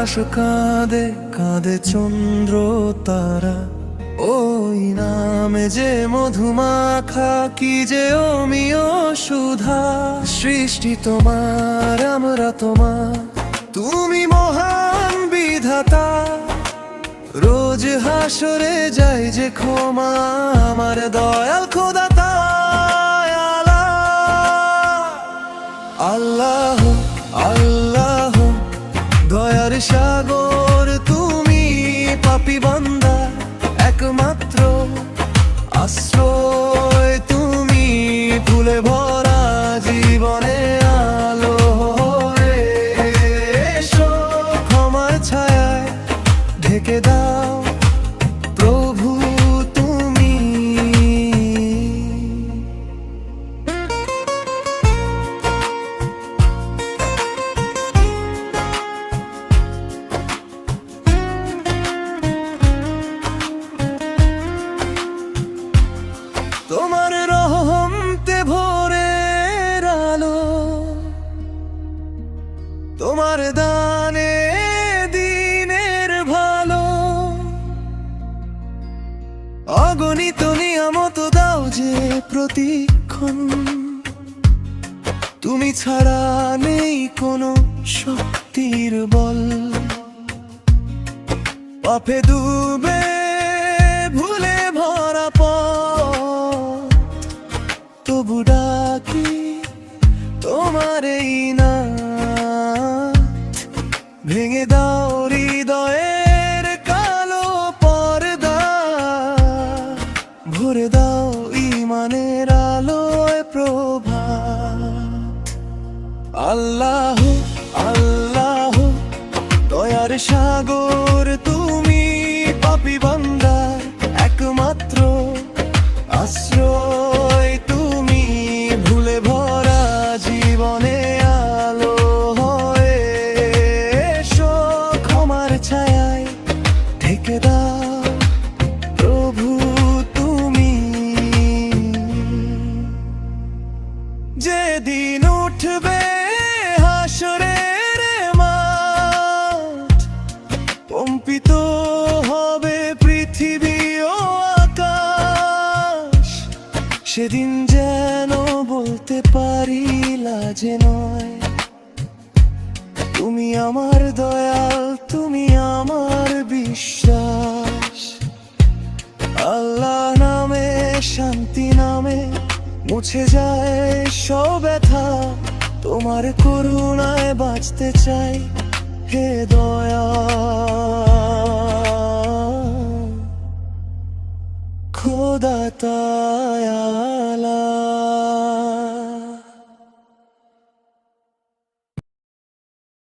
আকাশ কাঁদে কাঁদে চন্দ্র তারা, ওই নামে যে মধুমাখা, কি যে অমিয় সুধা। সৃষ্টি তোমার, আমরা তোমার, তুমি মহান বিধাতা। রোজ হাসরে যাই যে ক্ষমা, আমার দয়াল খোদা তাই আল্লাহ। আল্লাহ দয়ার সাগর তুমি, পাপী বান্দা একমাত্র আশ্রয় তুমি। ফুলে ভরা জীবনে আলো হয়ে এসো, ক্ষমার ছায়ায় ঢেকে দাও প্রভু তুমি। তোমার রহমতে ভোরের আলো, তোমার দানে দিনের ভালো। অগণিত নিয়ামত দাও যে প্রতিক্ষণ, তুমি ছাড়া নেই কোনো শক্তির বল। পাপে ডুবে ভুলে ভরা পথ, তবু ডাকি তোমার এই নাম। ভেঙে দাও হৃদয়ের কালো পর্দা, ভরে দাও ঈমানের আলোয় প্রভাত। আল্লাহ আল্লাহ দয়ার সাগর তুমি, পাপী বান্দার একমাত্র আশ্রয় তুমি। ভুলে ভরা জীবনে আলো হয়ে এসো, ক্ষমার ছায়ায় ঢেকে দাও প্রভু তুমি। যেদিন উঠবে হাসরের মাঠ, কম্পিত হবে পৃথিবী ও আকাশ। সেদিন যেন বলতে পারি লাজে নয়, তুমি আমার দয়াল, তুমি আমার বিশ্বাস। আল্লাহ নামে শান্তি নামে মুছে যায় সব ব্যথা। তোমার করুণায় বাঁচতে চাই হে দয়া খোদা তায়া।